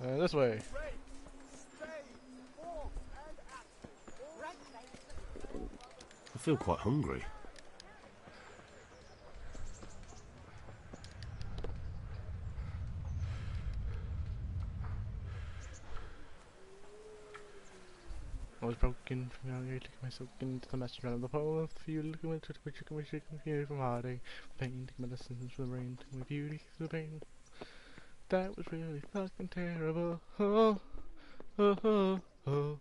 This way. I feel quite hungry. I was broken from young age, taking myself into the message around the pole of the field, looking at the chicken, my chicken, here from heartache, pain, taking medicines for the rain, taking my beauty through the pain. That was really fucking terrible. Oh, oh, oh, oh.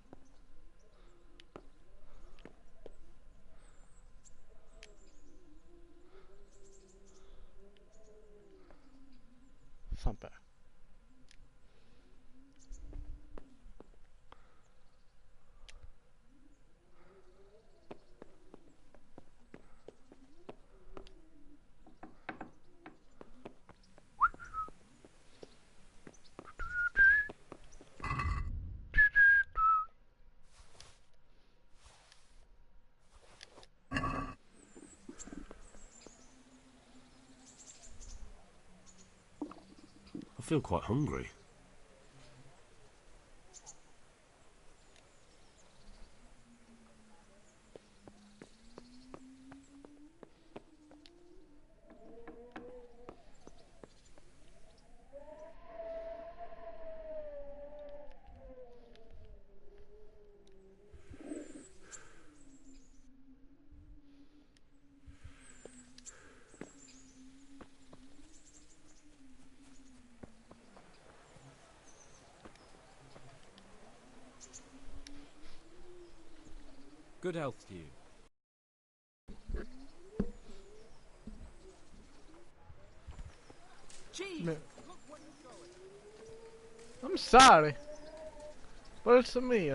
Thumper. I feel quite hungry. Good health to you. Man. I'm sorry, but it's me.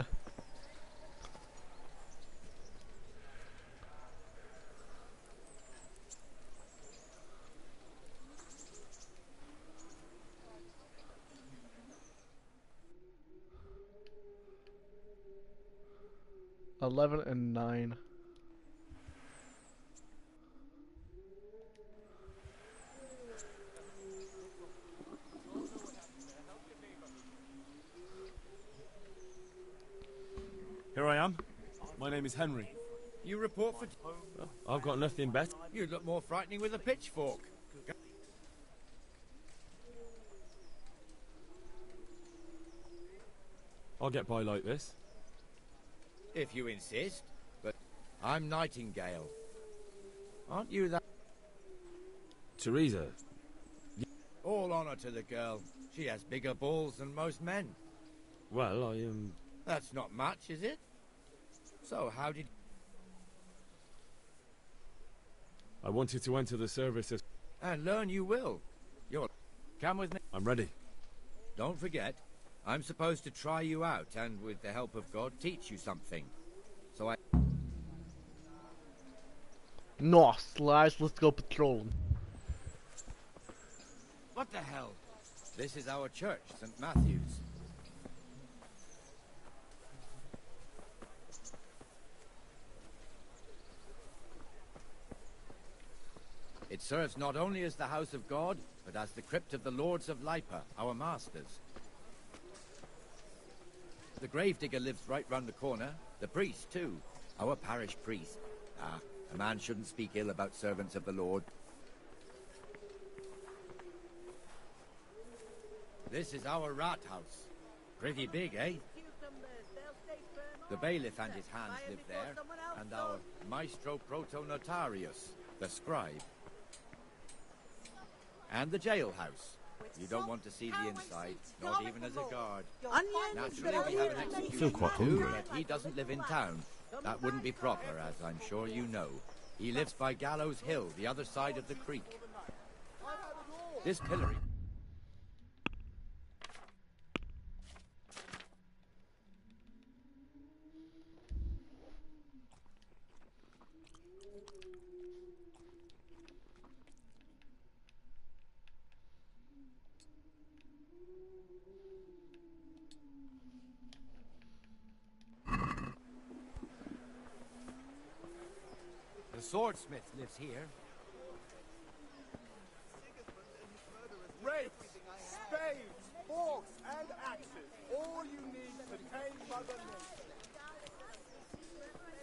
11 and 9. Here I am. My name is Henry. You report for... I've got nothing better. You'd look more frightening with a pitchfork. I'll get by like this. If you insist. But I'm Nightingale. Aren't you that... Teresa. All honor to the girl. She has bigger balls than most men. Well, I am... That's not much, is it? So, how did... I wanted to enter the service as... And learn you will. You're... Come with me. I'm ready. Don't forget, I'm supposed to try you out and, with the help of God, teach you something. So I... Nice, lads, let's go patrolling. What the hell? This is our church, St. Matthew's. It serves not only as the house of God, but as the crypt of the Lords of Lipa, our masters. The gravedigger lives right round the corner. The priest, too. Our parish priest. Ah, a man shouldn't speak ill about servants of the Lord. This is our rat house. Pretty big, eh? The bailiff and his hands live there, and our maestro proto-notarius, the scribe. And the jailhouse. You don't want to see the inside, not even as a guard. Naturally, we have an executioner feel quite too, hungry. but he doesn't live in town. That wouldn't be proper, as I'm sure you know. He lives by Gallows Hill, the other side of the creek. This pillory... The swordsmith lives here. Rakes, spades, forks. Swords and axes, all you need to tame Mother Nature.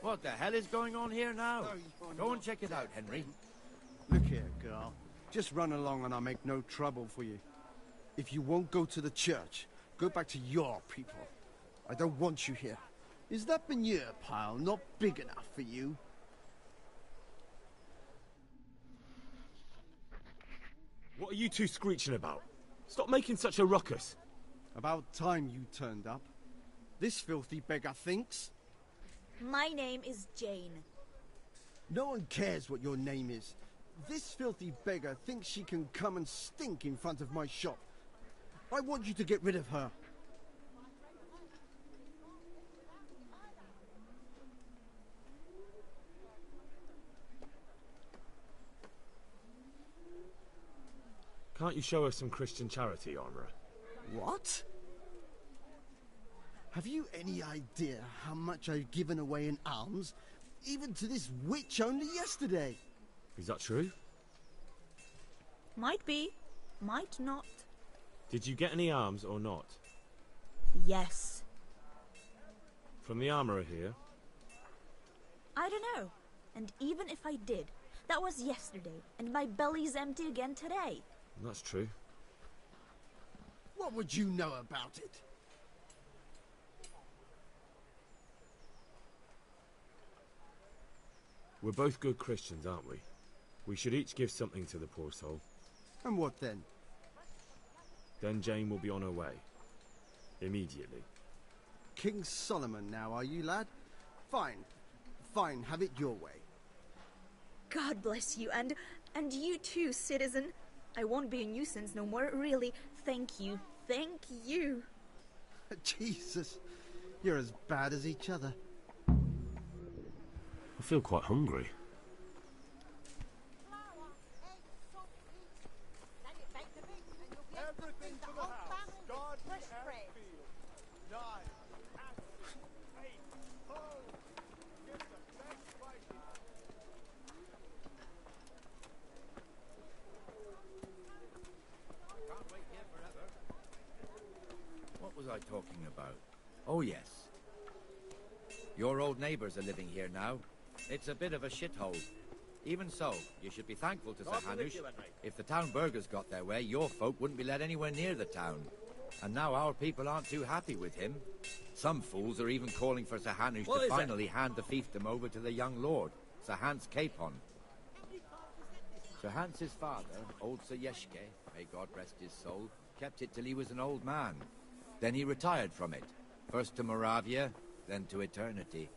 What the hell is going on here now? Go and check it out, Henry. Look here, girl. Just run along and I'll make no trouble for you. If you won't go to the church, go back to your people. I don't want you here. Is that manure pile not big enough for you? What are you two screeching about? Stop making such a ruckus. About time you turned up. This filthy beggar thinks. My name is Jane. No one cares what your name is. This filthy beggar thinks she can come and stink in front of my shop. I want you to get rid of her. Can't you show us some Christian charity, Armourer? What? Have you any idea how much I've given away in alms? Even to this witch only yesterday. Is that true? Might be, might not. Did you get any alms or not? Yes. From the Armourer here? I don't know. And even if I did, that was yesterday, and my belly's empty again today. That's true. What would you know about it? We're both good Christians, aren't we? We should each give something to the poor soul. And what then? Then Jane will be on her way. Immediately. King Solomon now, are you, lad? Fine. Fine, have it your way. God bless you, and you too, citizen. I won't be a nuisance no more, really. Thank you. Thank you. Jesus, you're as bad as each other. I feel quite hungry. Everything for the house. Garden and field. Knives, axes, bait, hoes. Get the best fighting. Can't wait here forever. What was I talking about? Oh, yes. Your old neighbours are living here now. It's a bit of a shithole. Even so, you should be thankful to Sir Hanush. If the town burghers got their way, your folk wouldn't be let anywhere near the town. And now our people aren't too happy with him. Some fools are even calling for Sir Hanush to finally hand the fiefdom over to the young lord, Sir Hans Capon. Sir Hans's father, old Sir Yeshke, may God rest his soul, kept it till he was an old man. Then he retired from it, first to Moravia, then to eternity.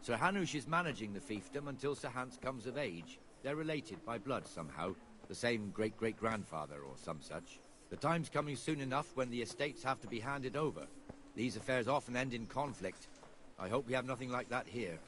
Sir Hanush is managing the fiefdom until Sir Hans comes of age. They're related by blood somehow, the same great-great-grandfather or some such. The time's coming soon enough when the estates have to be handed over. These affairs often end in conflict. I hope we have nothing like that here.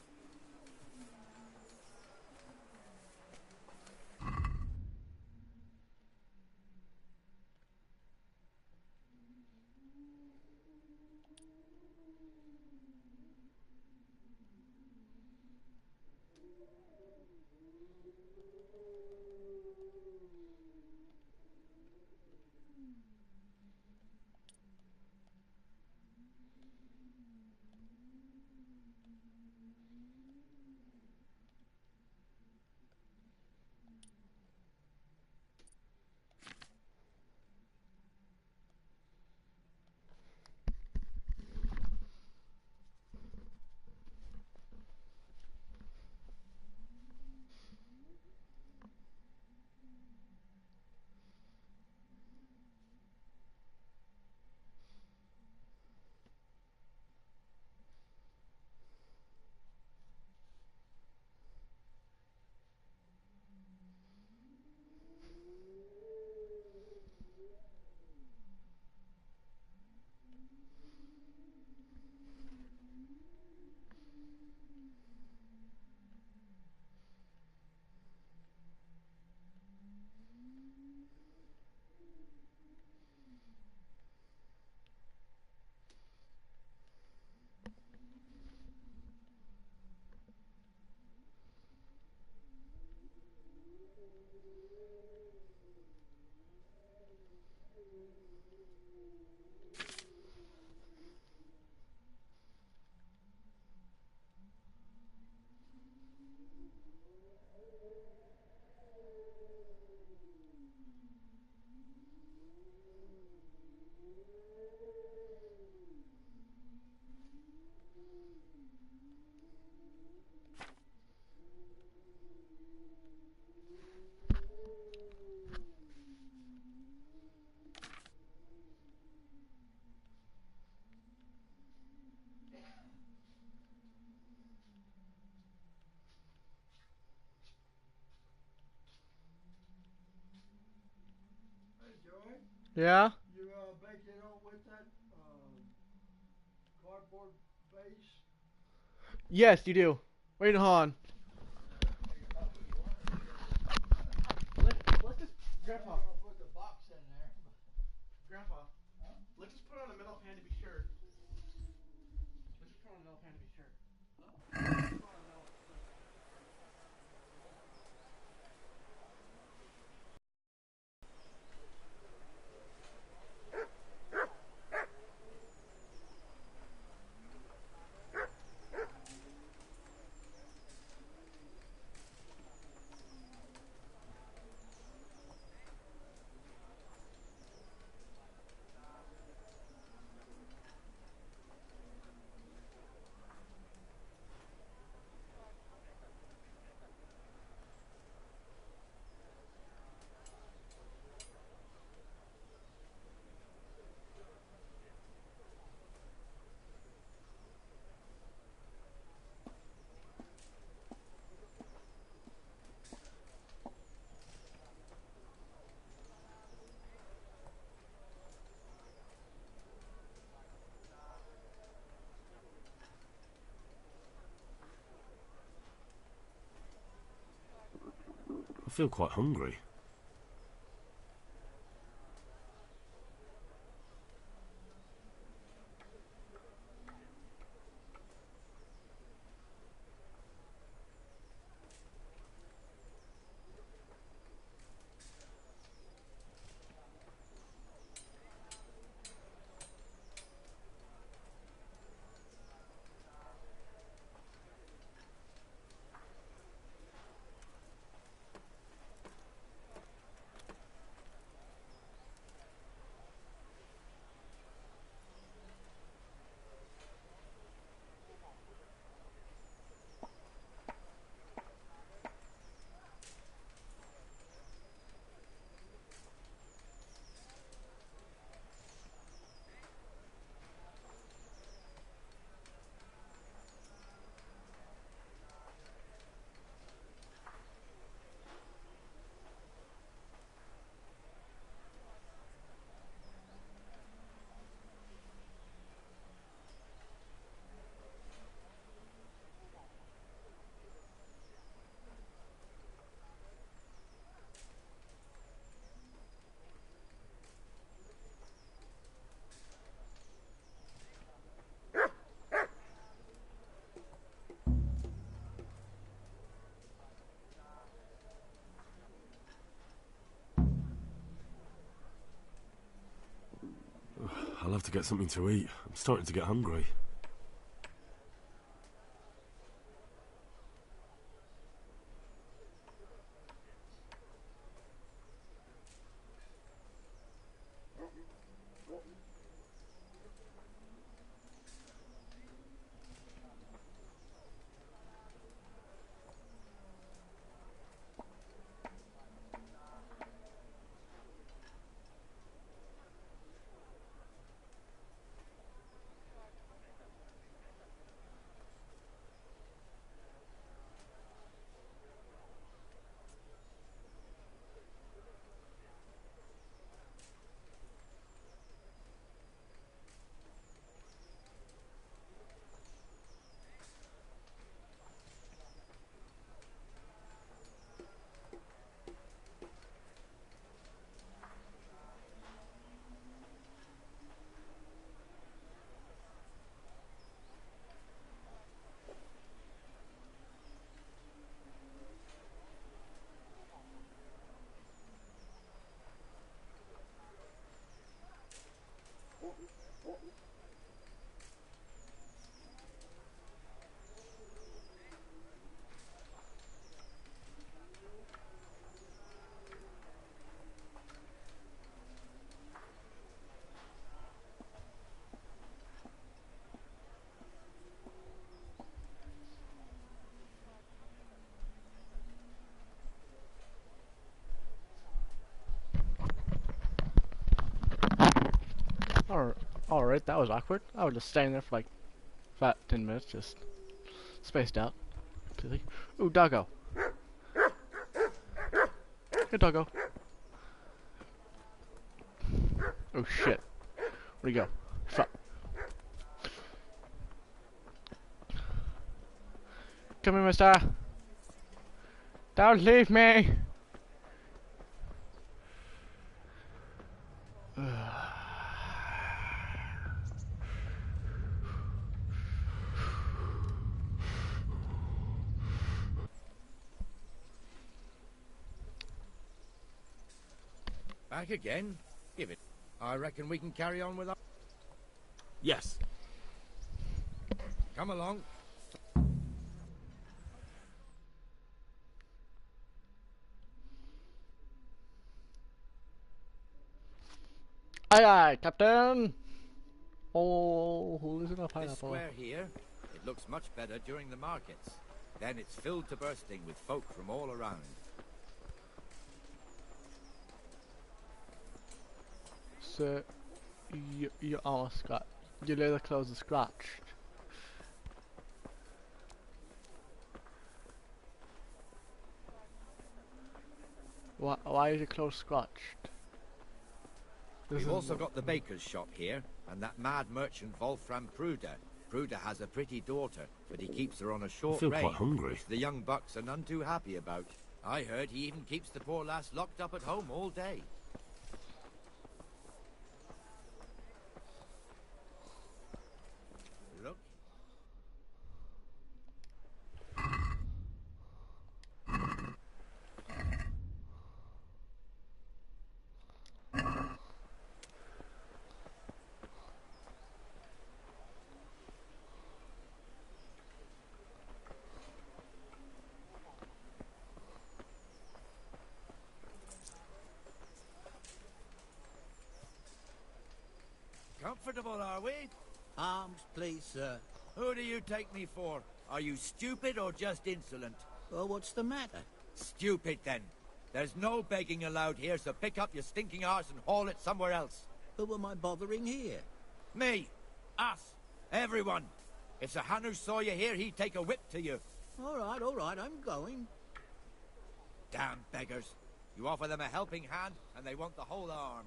Yeah? You bake it all with that cardboard base? Yes, you do. Wait, hold on. Let's just, Grandpa. Put the box in there. Grandpa, let's just put on a metal pan to be sure. Let's just put on a metal pan to be sure. Let's put on a metal. I feel quite hungry. I'll have to get something to eat. I'm starting to get hungry. Alright, that was awkward. I was just standing there for like 10 minutes, just spaced out. Completely. Ooh, doggo. Hey, doggo. Oh shit. Where'd he go? Fuck. Come here, mister. Don't leave me. Back again? Give it. I reckon we can carry on with our... Yes. Come along. Aye aye, Captain. Oh, who is it? A This pineapple. square here, it looks much better during the markets. Then it's filled to bursting with folk from all around. So, you are scratched. Your leather clothes are scratched. Why is your clothes scratched? We've also got the baker's shop here, and that mad merchant Wolfram Pruder. Pruder has a pretty daughter, but he keeps her on a short I feel rein, quite hungry. which the young bucks are none too happy about. I heard he even keeps the poor lass locked up at home all day. Look. Comfortable, are we? Arms, please, sir. Who do you take me for? Are you stupid or just insolent? Well, what's the matter? Stupid, then. There's no begging allowed here, so pick up your stinking arse and haul it somewhere else. Who am I bothering here? Me. Us. Everyone. If Sir Hanush saw you here, he'd take a whip to you. All right, I'm going. Damn beggars. You offer them a helping hand, and they want the whole arm.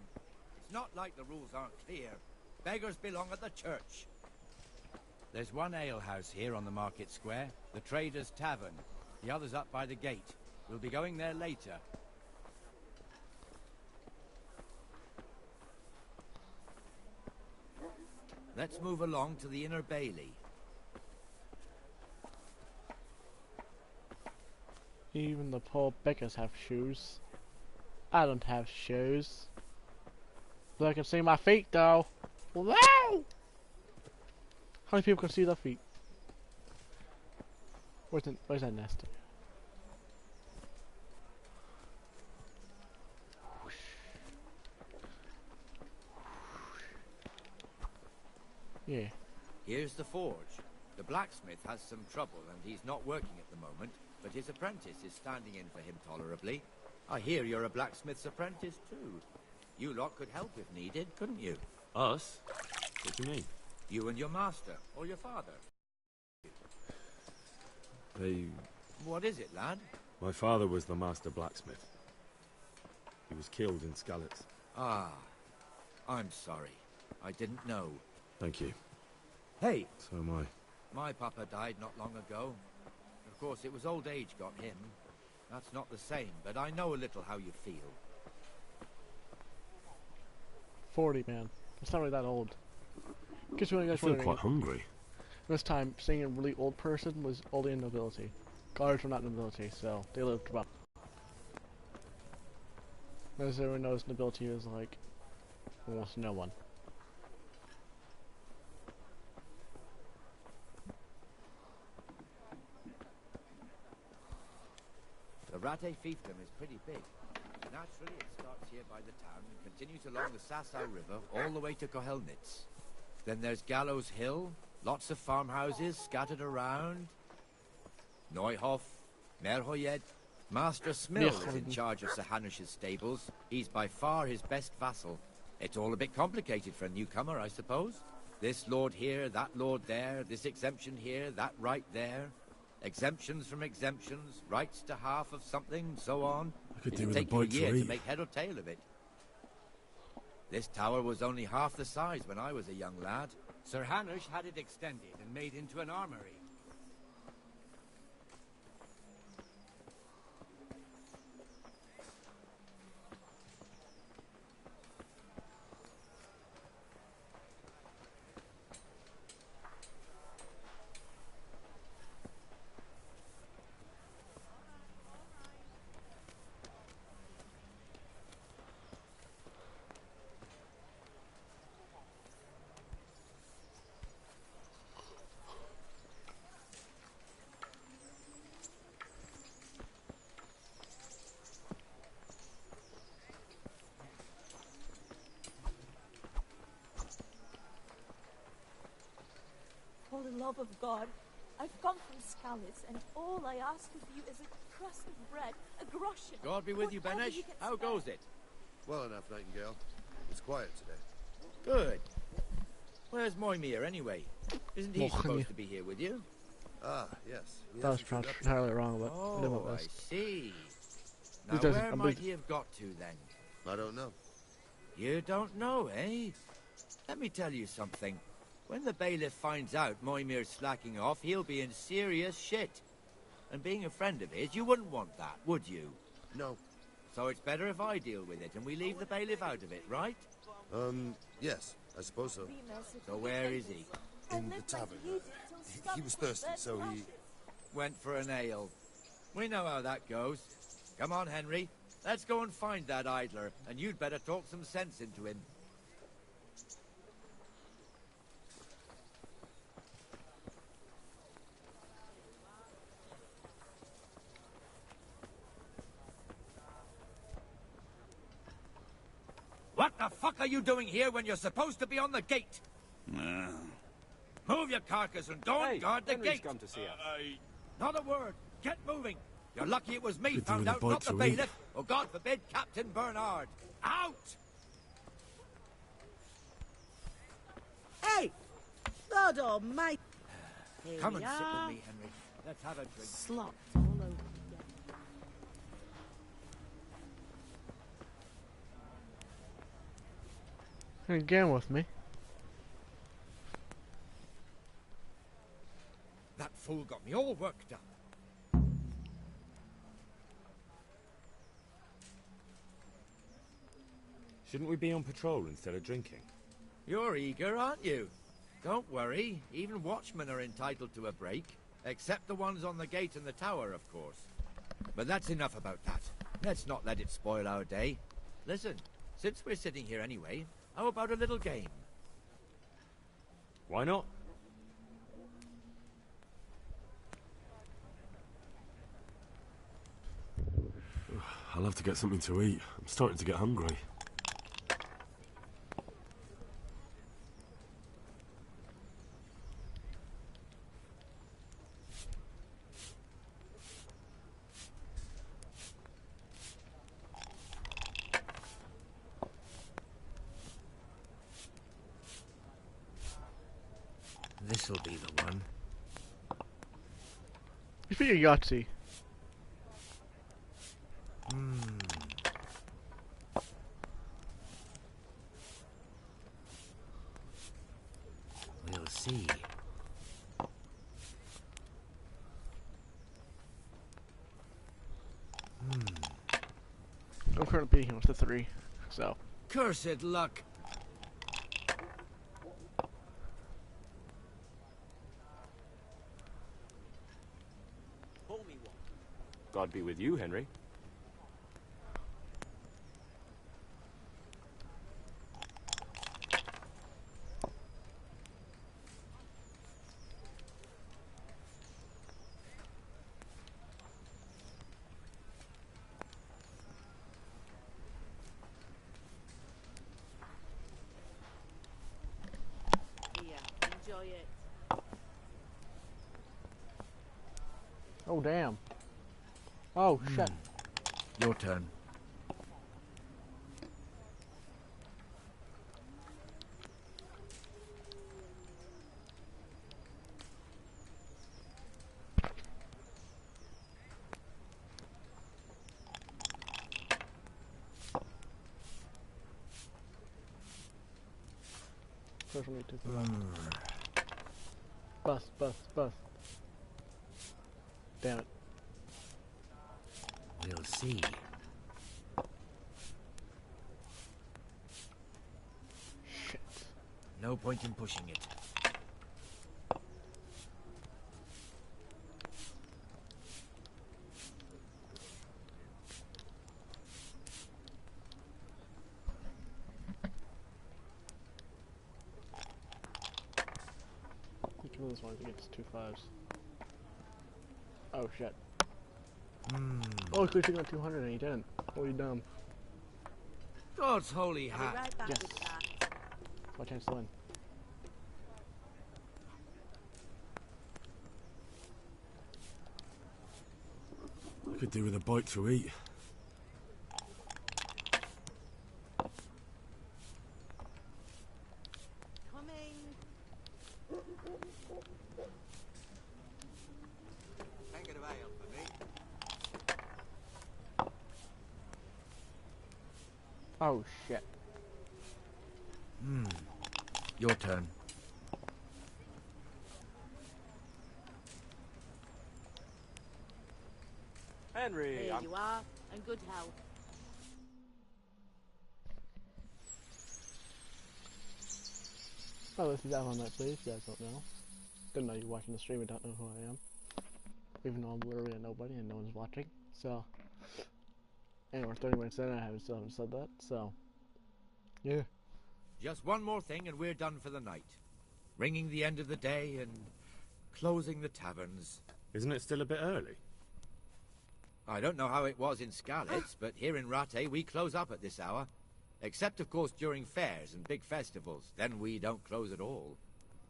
It's not like the rules aren't clear. Beggars belong at the church. There's one alehouse here on the market square, the Trader's Tavern. The other's up by the gate. We'll be going there later. Let's move along to the Inner Bailey. Even the poor beggars have shoes. I don't have shoes. But I can see my feet though. Wow! How many people can see their feet? Where's that nest? Yeah. Here's the forge. The blacksmith has some trouble and he's not working at the moment, but his apprentice is standing in for him tolerably. I hear you're a blacksmith's apprentice too. You lot could help if needed, couldn't you? Us? What do you mean? You and your master, or your father. What is it, lad? My father was the master blacksmith. He was killed in Skalitz. Ah, I'm sorry. I didn't know. Thank you. Hey, So am I. my papa died not long ago. Of course, it was old age got him. That's not the same, but I know a little how you feel. 40, man. It's not really that old. Guess what, I guys feel wondering? quite hungry. This time, seeing a really old person was only in nobility. Guards were not nobility, so they lived well. As everyone knows, nobility is like almost no one. The Rate fiefdom is pretty big. Naturally, it starts here by the town and continues along the Sassau River all the way to Kohelnitz. Then there's Gallows Hill, lots of farmhouses scattered around. Neuhof, Merhoyed. Master Smill is in charge of Sir Hanush's stables. He's by far his best vassal. It's all a bit complicated for a newcomer, I suppose. This lord here, that lord there, this exemption here, that right there. Exemptions from exemptions, rights to half of something, so on. I could do It'll with a take you a bite to year to eat. make head or tail of it. This tower was only half the size when I was a young lad. Sir Hanush had it extended and made into an armory. For the love of God, I've come from Scallis, and all I ask of you is a crust of bread, a groschen. God be with you, whatever Benesh. you can How spare. goes it? Well enough, Nightingale. It's quiet today. Good. Where's Moimir anyway? Isn't he Moimir. supposed to be here with you? Ah, yes. He That was hasn't turned up yet. entirely wrong, but I did my Oh, I best. see. Who Now, doesn't- where I'm might busy. he have got to then? I don't know. You don't know, eh? Let me tell you something. When the bailiff finds out Moimir's slacking off, he'll be in serious shit. And being a friend of his, you wouldn't want that, would you? No. So it's better if I deal with it and we leave the bailiff out of it, right? Yes, I suppose so. Be merciful, So be where is gracious. he? I In the lived like tavern. you did till He was stomach thirsty, burnt so he... ashes. Went for an ale. We know how that goes. Come on, Henry. Let's go and find that idler, and you'd better talk some sense into him. What the fuck are you doing here when you're supposed to be on the gate? Move your carcass and go and guard the gate. come to see us. Not a word. Get moving. You're lucky it was me Could do found with a out, bite not the to eat. bailiff. Or God forbid, Captain Bernard. Out! Hey! Lord almighty. Here Come we and sit are. with me, Henry. Let's have a drink. Slopped all over again. Again with me. That fool got me all worked up. Shouldn't we be on patrol instead of drinking? You're eager, aren't you? Don't worry. Even watchmen are entitled to a break. Except the ones on the gate and the tower, of course. But that's enough about that. Let's not let it spoil our day. Listen, since we're sitting here anyway, how about a little game? Why not? I'll have to get something to eat. I'm starting to get hungry. This'll be the one. You speak of Yahtzee. We'll see. I'm currently beating with the 3, so. Cursed luck. Pull me one. God be with you, Henry. Here, enjoy it. Oh, damn. Oh, shit. Your turn. First one we took the bus. Damn it. We'll see. Shit. No point in pushing it. Which one of those ones gets 2 5s? Oh shit. Oh, he could have taken 200 and he didn't. Oh, you dumb. God's holy I'll be hat. right back Yes. with that. It's my chance to win. I could do with a bite to eat. Coming. Hang it away for me. Oh shit. Your turn. Henry, Here you are, and good health. Oh, this is out on that please. You guys don't know. Didn't know you're watching the stream and don't know who I am. Even though I'm literally a nobody and no one's watching. So, anyway, 30 minutes in, I haven't said that. So, yeah. Just one more thing and we're done for the night. Ringing the end of the day and closing the taverns. Isn't it still a bit early? I don't know how it was in Skalitz, but here in Rattay we close up at this hour. Except, of course, during fairs and big festivals. Then we don't close at all.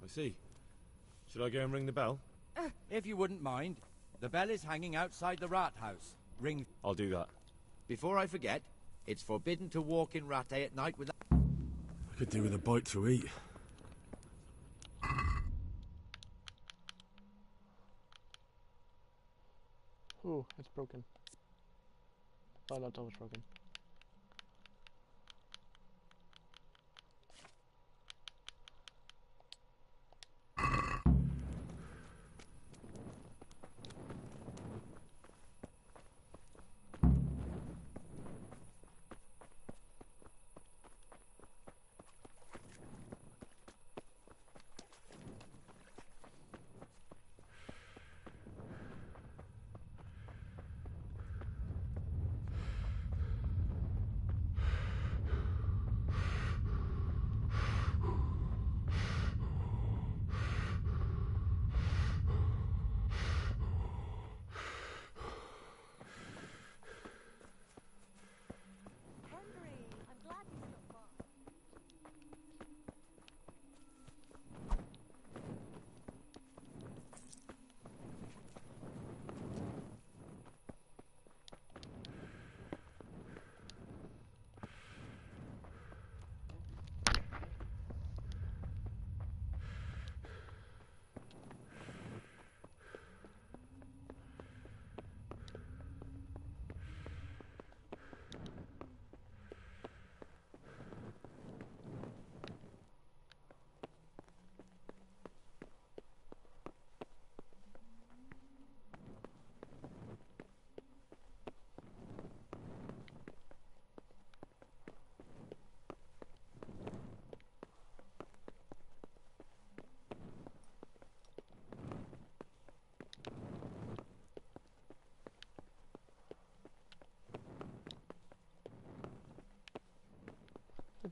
I see. Should I go and ring the bell? If you wouldn't mind, the bell is hanging outside the rat house. Ring. I'll do that. Before I forget, it's forbidden to walk in Rattay at night without... I could do with a bite to eat. Ooh, it's broken. Oh, no, it's almost broken. Henry, I'm glad you stopped by.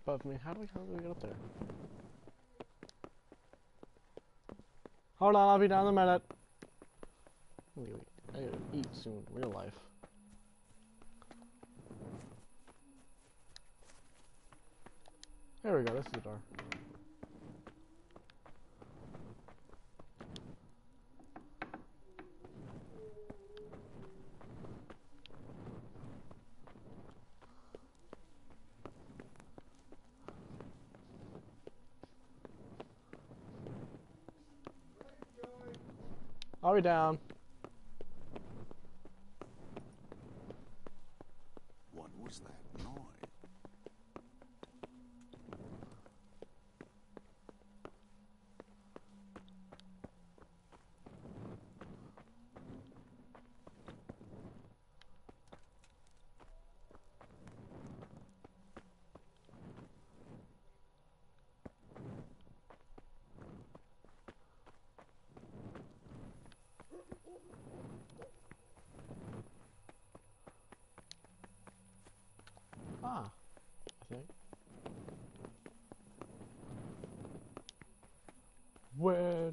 Above me. How do we get up there? Hold on, I'll be down in a minute. Wait. I gotta eat soon, real life. There we go, this is the door. I'll be down. What was that noise?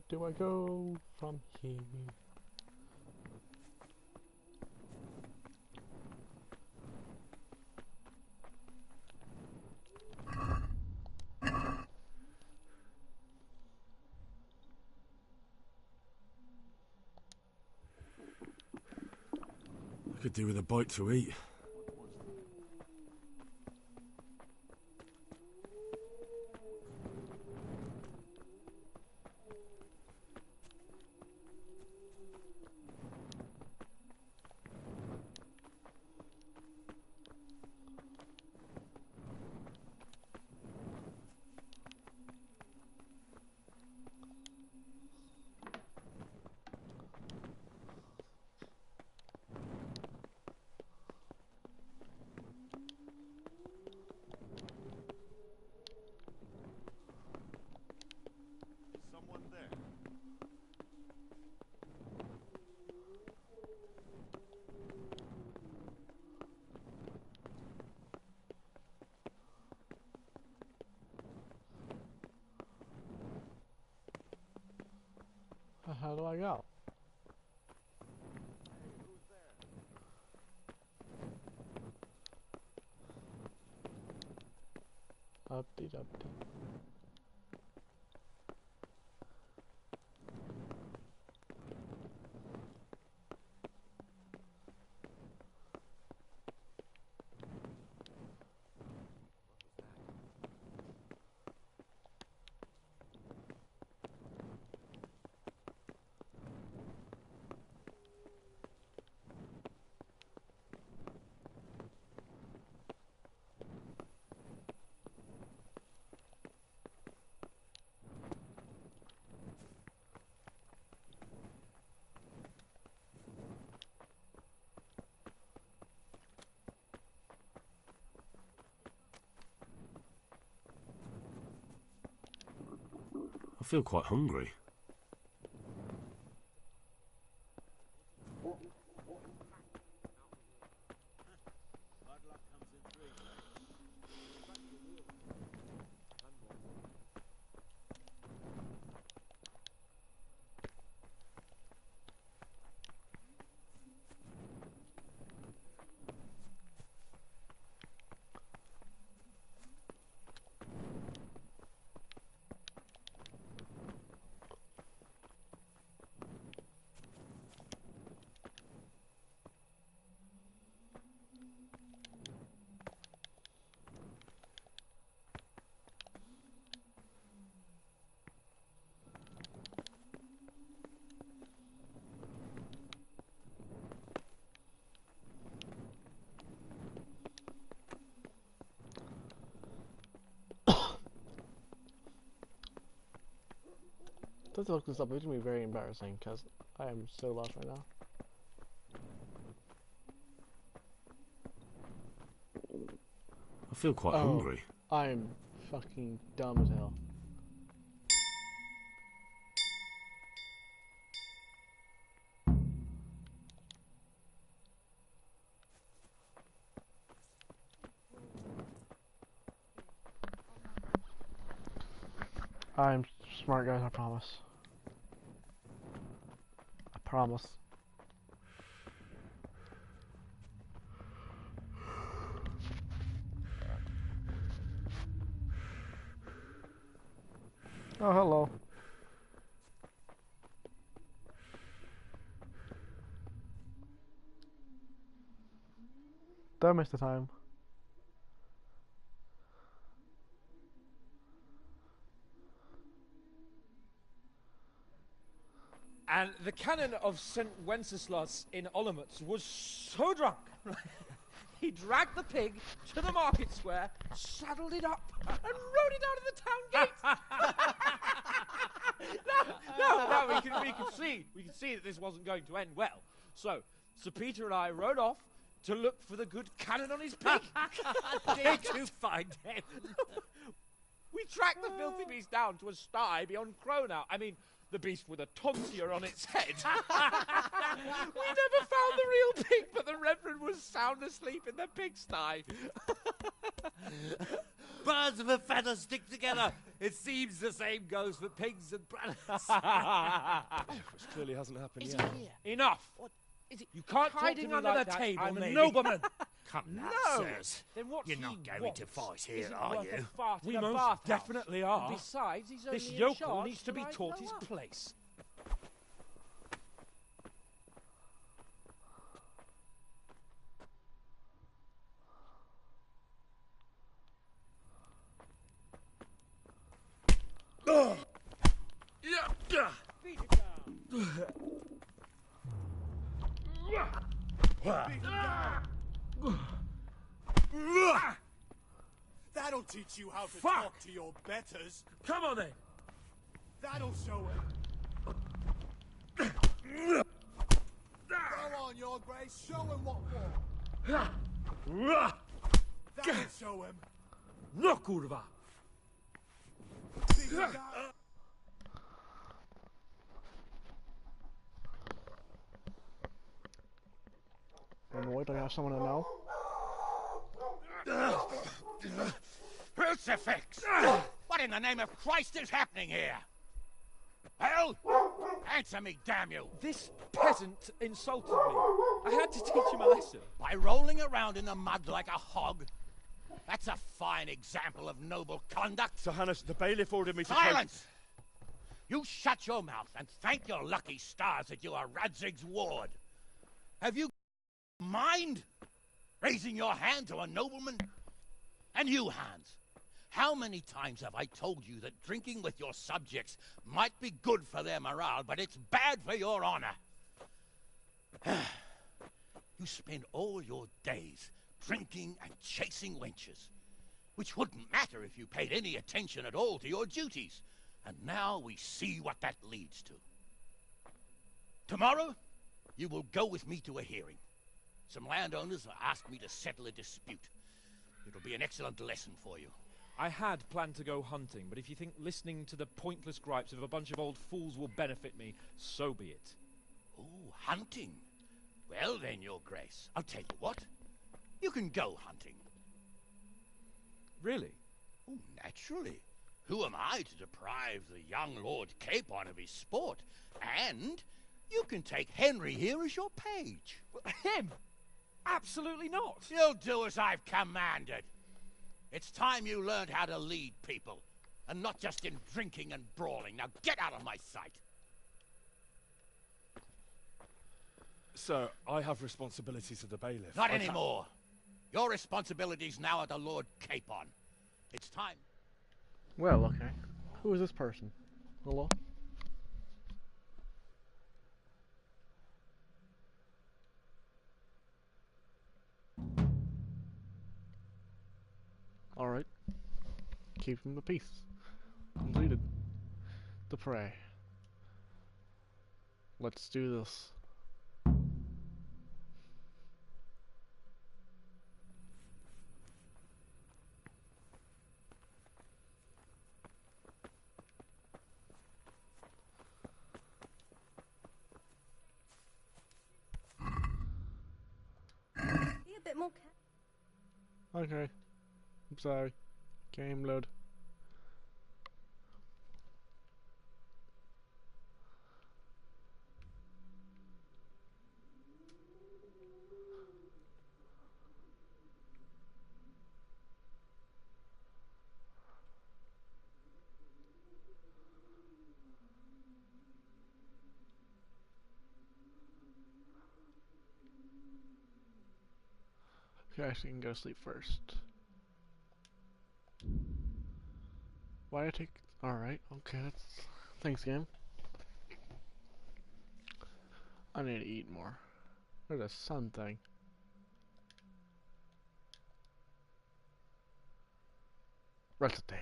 do I go from here? I could do with a bite to eat. Someone there. How do I go? Hey, who's there? Upty dupty. I feel quite hungry. Let's look this up. It's gonna be very embarrassing because I am so lost right now. I feel quite hungry. I am fucking dumb as hell. I'm smart, guys, I promise. I promise. Oh, hello. Don't miss the time. And the canon of St. Wenceslas in Olomouc was so drunk, he dragged the pig to the market square, saddled it up, and rode it out of the town gate. No, we could see that this wasn't going to end well. So, Sir Peter and I rode off to look for the good canon on his pig. Did you find him? We tracked the filthy beast down to a sty beyond Cronau. I mean, the beast with a tonsure on its head. We never found the real pig, but the Reverend was sound asleep in the pigsty. Birds of a feather stick together. It seems the same goes for pigs and planets. Which clearly hasn't happened Is yet. he here? Enough. What is it? You can't Hiding talk to me under like the that. table, I'm a maybe. nobleman. Come now, No. sirs. Then what's You're he not going want? to fight here, Isn't are worth you? a fart We in a most bathhouse. definitely are. And besides, he's only This in yokel charge needs to till be I taught grow his up. place. Beat it down. That'll teach you how to Fuck. talk to your betters. Come on then. That'll show him. Go on, your grace. Show him what for. That'll show him. No, kurwa. Beat it down. Annoyed, I got someone to know. Crucifix! What in the name of Christ is happening here? Hell? Answer me, damn you! This peasant insulted me. I had to teach him a lesson. By rolling around in the mud like a hog? That's a fine example of noble conduct. Sir Hannes, the bailiff ordered me to... Silence! You shut your mouth and thank your lucky stars that you are Radzig's ward. Have you mind raising your hand to a nobleman? And you, Hans, how many times have I told you that drinking with your subjects might be good for their morale, but it's bad for your honor? You spend all your days drinking and chasing wenches, which wouldn't matter if you paid any attention at all to your duties. And now we see what that leads to. Tomorrow, you will go with me to a hearing. Some landowners have asked me to settle a dispute. It'll be an excellent lesson for you. I had planned to go hunting, but if you think listening to the pointless gripes of a bunch of old fools will benefit me, so be it. Oh, hunting. Well then, your grace, I'll tell you what. You can go hunting. Really? Oh, naturally. Who am I to deprive the young Lord Capon of his sport? And you can take Henry here as your page. Him? Absolutely not. You'll do as I've commanded. It's time you learned how to lead people, and not just in drinking and brawling. Now get out of my sight. Sir, I have responsibilities to the bailiff. Not anymore. Your responsibilities now are the Lord Capon. It's time. Well, okay. Who is this person? Hello? Alright. Keep him the peace. Completed. The prey. Let's do this. Be a bit more careful. Okay. I'm sorry. Game load. Okay, so you can go to sleep first. Why I take... Alright, okay, that's... Thanks, game. I need to eat more. There's a sun thing. Rest of the day.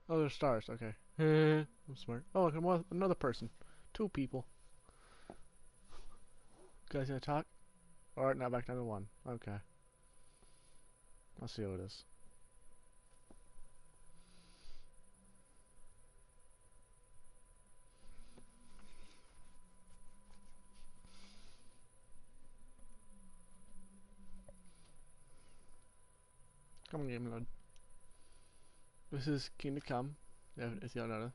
Oh, there's stars, okay. I'm smart. Oh, look, I'm another person. 2 people. You guys gonna talk? Alright, now back down to 1. Okay. I'll see how it is. Come on, game load. This is Kingdom Come. Yeah, it's the other.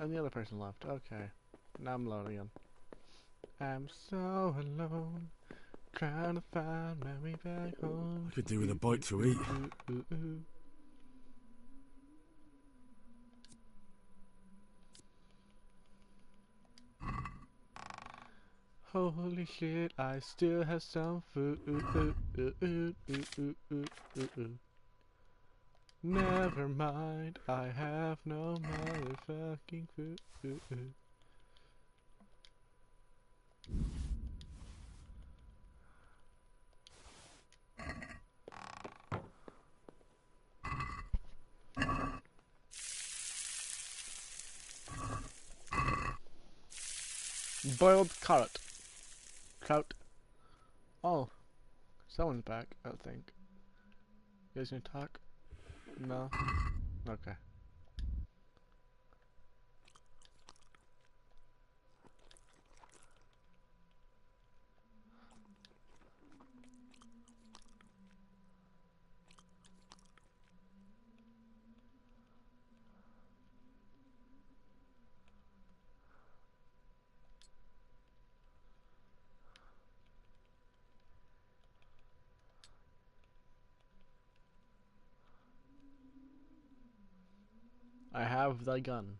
And the other person left. Okay. Now I'm alone again. I'm so alone. Trying to find my way back home. I could do with a bite to eat. Holy shit, I still have some food. Never mind, I have no motherfucking food. Boiled carrot. Trout. Oh. Someone's back, I think. You guys gonna talk? No? Okay. I have the gun.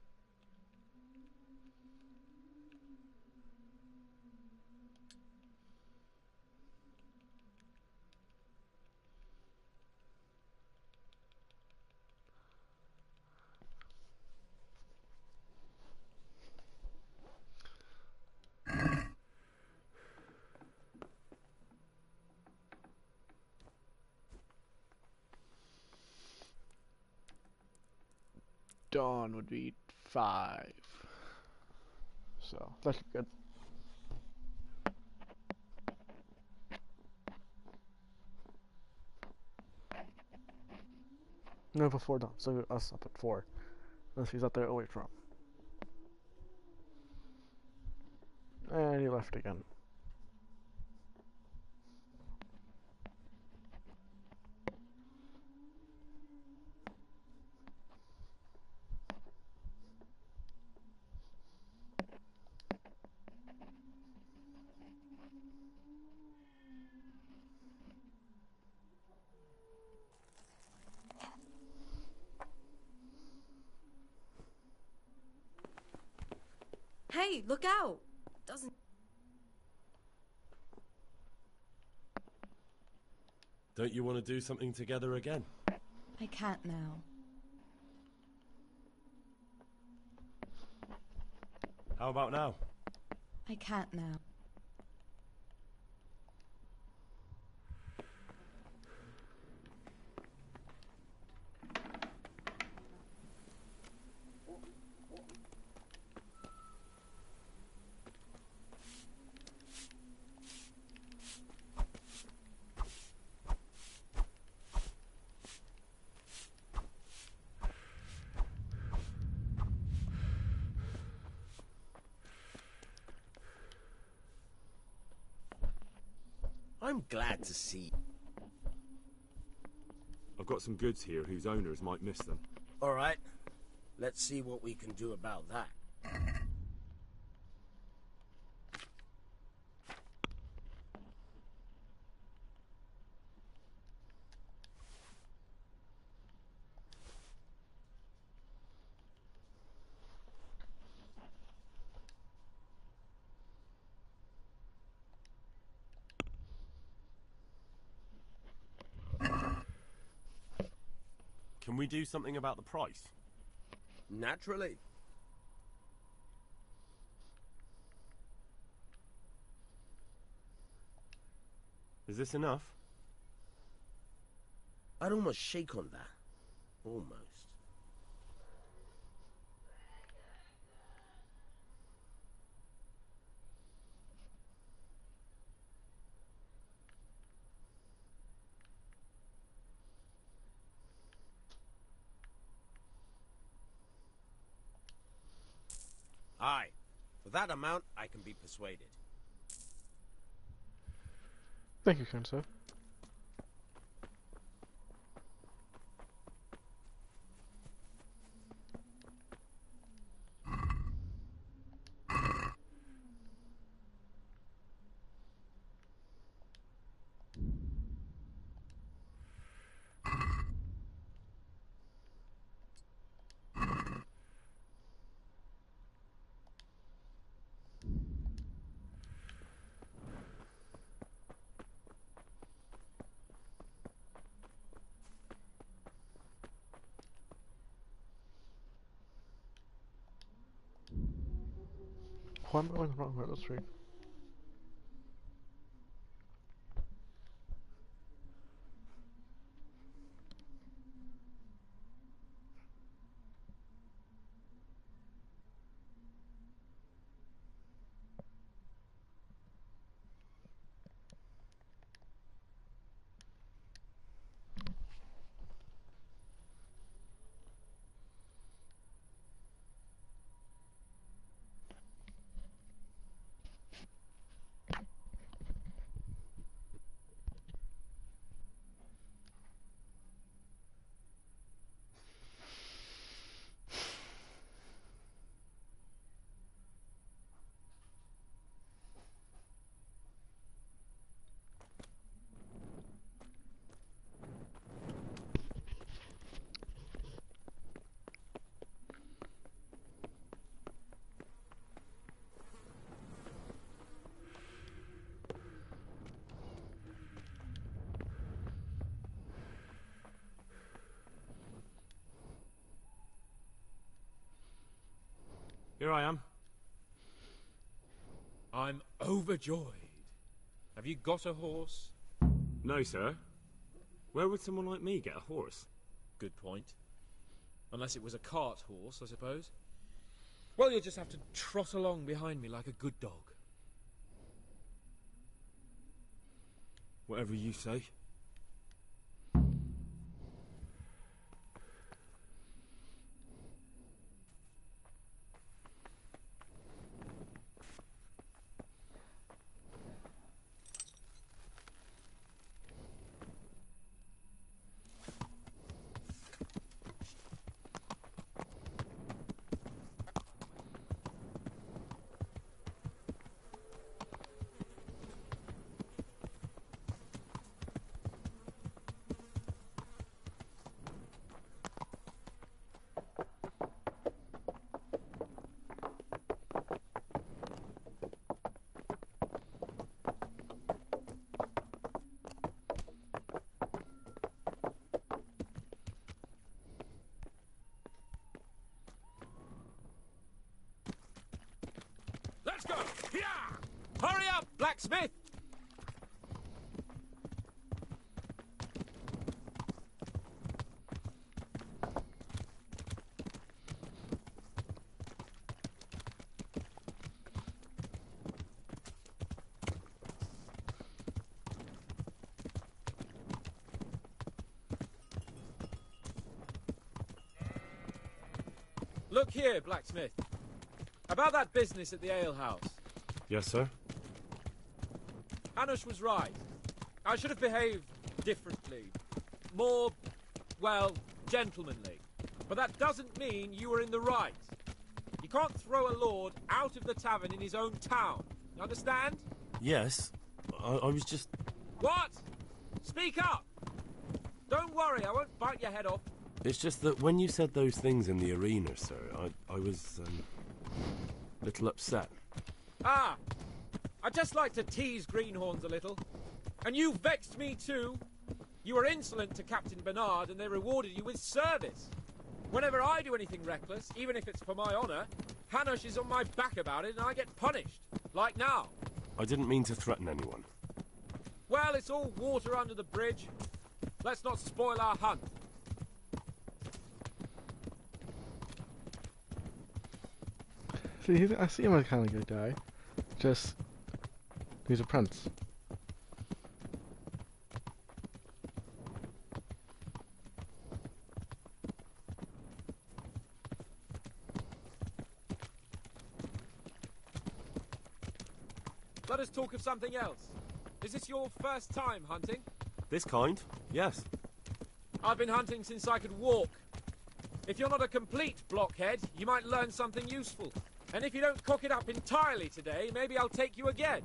Dawn would be 5. So, that should be good. No, before dawn, so us up at 4. Unless he's up there away from. And he left again. Hey, look out! Doesn't... Don't you want to do something together again? I can't now. How about now? I can't now. I'm glad to see. I've got some goods here whose owners might miss them. All right. Let's see what we can do about that. Can we do something about the price? Naturally. Is this enough? I'd almost shake on that. Almost. Aye. For that amount, I can be persuaded. Thank you, kind sir. Why am I going the wrong way? That's right. Here I am. I'm overjoyed. Have you got a horse? No, sir. Where would someone like me get a horse? Good point. Unless it was a cart horse, I suppose. Well, you'll just have to trot along behind me like a good dog. Whatever you say. Let's go! Yeah! Hurry up, blacksmith! Look here, blacksmith. About that business at the alehouse. Yes, sir? Hanush was right. I should have behaved differently. More, well, gentlemanly. But that doesn't mean you were in the right. You can't throw a lord out of the tavern in his own town. You understand? Yes. I was just... What? Speak up! Don't worry, I won't bite your head off. It's just that when you said those things in the arena, sir, I was, a little upset. Ah! I just like to tease greenhorns a little. And you vexed me too. You were insolent to Captain Bernard and they rewarded you with service. Whenever I do anything reckless, even if it's for my honour, Hanush is on my back about it and I get punished. Like now. I didn't mean to threaten anyone. Well, it's all water under the bridge. Let's not spoil our hunt. See, I see him as kind of good guy. Just, he's a prince. let us talk of something else. Is this your first time hunting? This kind? Yes. I've been hunting since I could walk. If you're not a complete blockhead, you might learn something useful. And if you don't cock it up entirely today, maybe I'll take you again.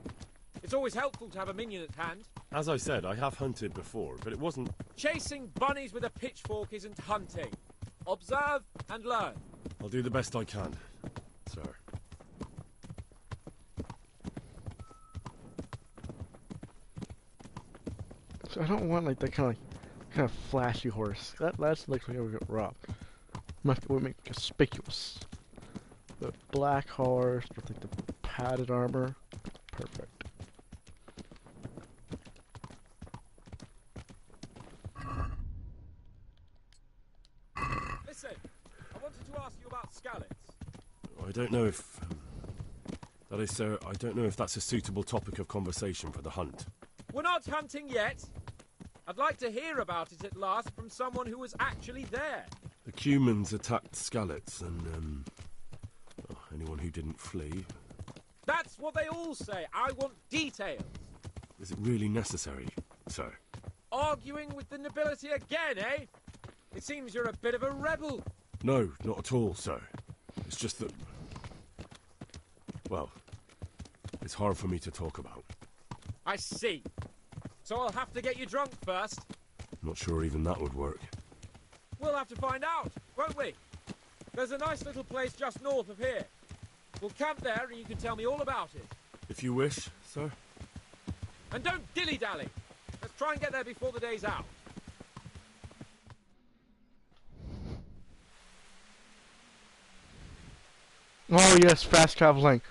It's always helpful to have a minion at hand. As I said, I have hunted before, but it wasn't... Chasing bunnies with a pitchfork isn't hunting. Observe and learn. I'll do the best I can, sir. So I don't want like that kind of flashy horse. That looks like we get robbed. Would make conspicuous. The black horse with like the padded armor. Perfect. Listen, I wanted to ask you about scallops. I don't know if... that is, sir, I don't know if that's a suitable topic of conversation for the hunt. We're not hunting yet. I'd like to hear about it at last from someone who was actually there. The Cumans attacked Skallets, and, anyone who didn't flee. That's what they all say. I want details. Is it really necessary, sir? Arguing with the nobility again, eh? It seems you're a bit of a rebel. No, not at all, sir. It's just that... well, it's hard for me to talk about. I see. So I'll have to get you drunk first. Not sure even that would work. We'll have to find out, won't we? There's a nice little place just north of here. We'll camp there and you can tell me all about it. If you wish, sir. And don't dilly-dally. Let's try and get there before the day's out. Oh yes, fast traveling.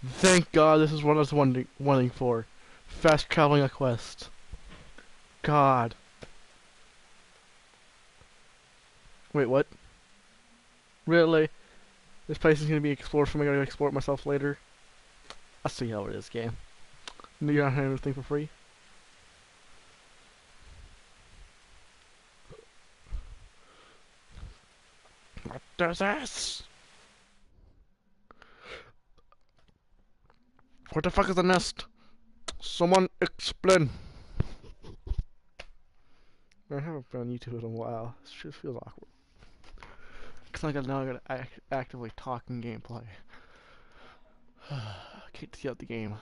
Thank God this is what I was wanting for. Fast traveling a quest. God. Wait, what? Really? This place is gonna be explored for me. I gotta explore it myself later. I'll see how it is, game. You're not having anything for free. What does this? What the fuck is the nest? Someone explain. I haven't been on YouTube in a while. This just feels awkward. Cause now I gotta actively talk in gameplay. I can't see out the game.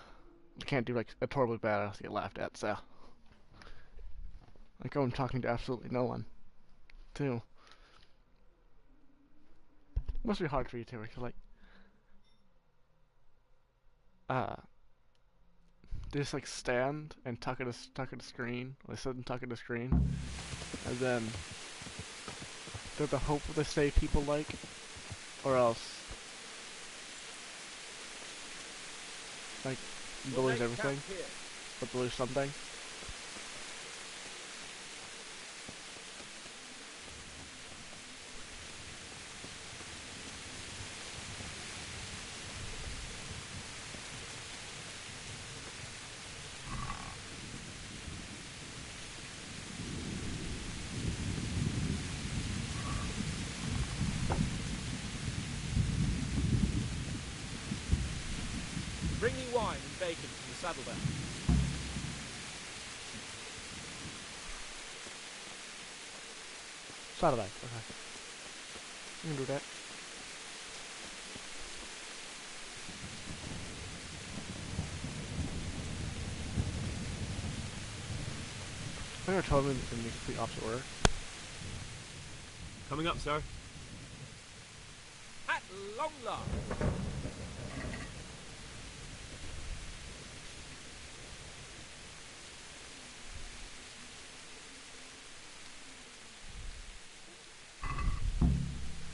I can't do like a totally badass get laughed at, so. Like I'm talking to absolutely no one. Too. Must be hard for you too, because like they just like stand and tuck at a screen. They sit and tuck at a screen, and then they're the hope they say people like, or else like they'll lose everything, but they'll lose something. Bring me wine and bacon from the saddlebag. Saddlebag, okay. You can do that. I never told him in the complete opposite order. Coming up, sir. At long last.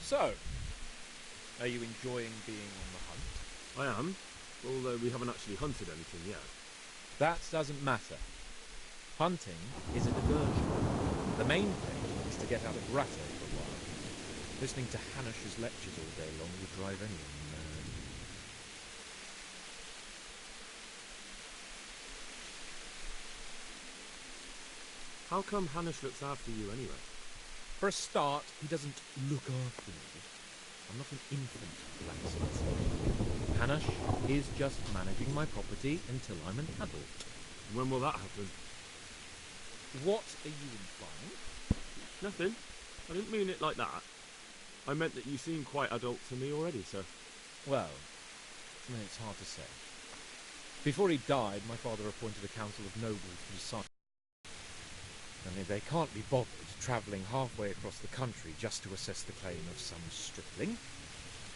So, are you enjoying being on the hunt? I am, although we haven't actually hunted anything yet. That doesn't matter. Hunting is a diversion. The main thing is to get out of Grotto for a while. Listening to Hanish's lectures all day long would drive anyone mad. How come Hanish looks after you anyway? For a start, he doesn't look after me. I'm not an infant, Blacksmith. Hanush is just managing my property until I'm an adult. When will that happen? What are you implying? Nothing. I didn't mean it like that. I meant that you seem quite adult to me already, sir. Well, it's hard to say. Before he died, my father appointed a council of nobles to decide. I mean, they can't be bothered travelling halfway across the country just to assess the claim of some stripling.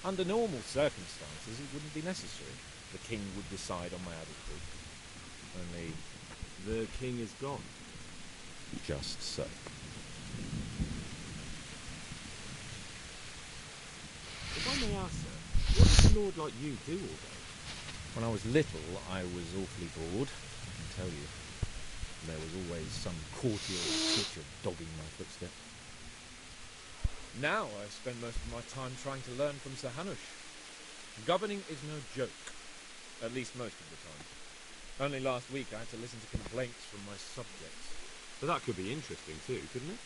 Under normal circumstances, it wouldn't be necessary. The king would decide on my adulthood. Only... the king is gone. Just so. If I may ask, sir, what does a lord like you do all day? When I was little, I was awfully bored, I can tell you. There was always some courtier or teacher dogging my footsteps. Now I spend most of my time trying to learn from Sir Hanush. Governing is no joke, at least most of the time. Only last week I had to listen to complaints from my subjects. But that could be interesting too, couldn't it?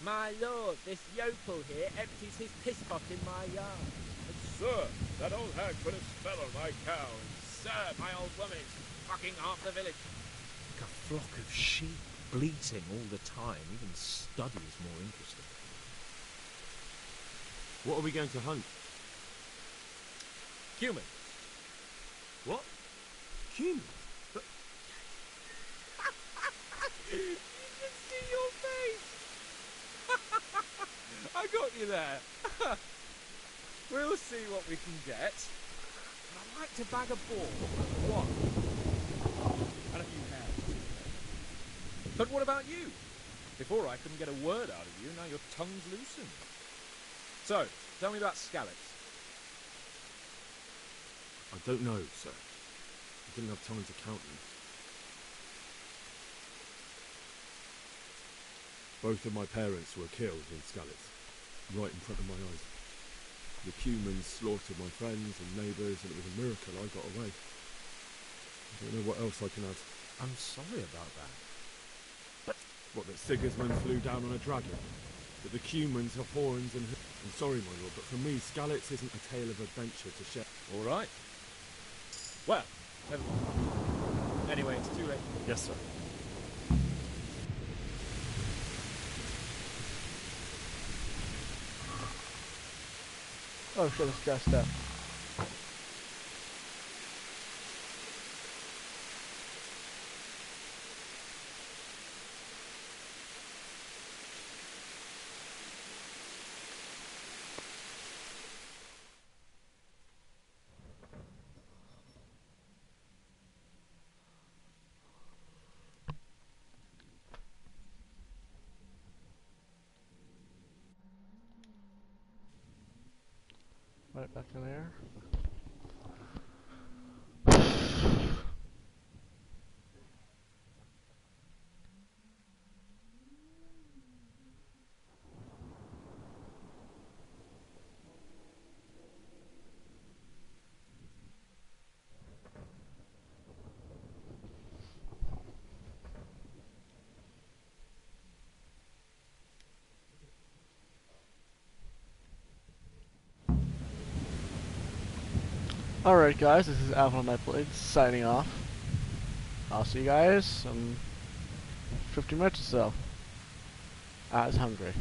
My lord, this yokel here empties his piss pot in my yard. And sir, that old hag put a spell on my cow. And sir, my old woman is fucking half the village. Like a flock of sheep, bleating all the time. Even study is more interesting. What are we going to hunt? Humans. What? Humans? But... You can see your face! I got you there. We'll see what we can get. I'd like to bag a ball. One. And a few hands. But what about you? Before I couldn't get a word out of you, now your tongue's loosened. So, tell me about scallops. I don't know, sir. I didn't have time to count them. Both of my parents were killed in Skalitz, right in front of my eyes. The humans slaughtered my friends and neighbours, and it was a miracle I got away. I don't know what else I can add. I'm sorry about that. But what, that Sigismund flew down on a dragon? That the humans have horns and... I'm sorry, my lord, but for me, Skalitz isn't a tale of adventure to share. All right. Well, never mind. Anyway, it's too late. Yes, sir. Oh shit, it's gassed up. Right back in there. Alright guys, this is Alpha Nightblade signing off. I'll see you guys in 15 minutes or so. I was hungry.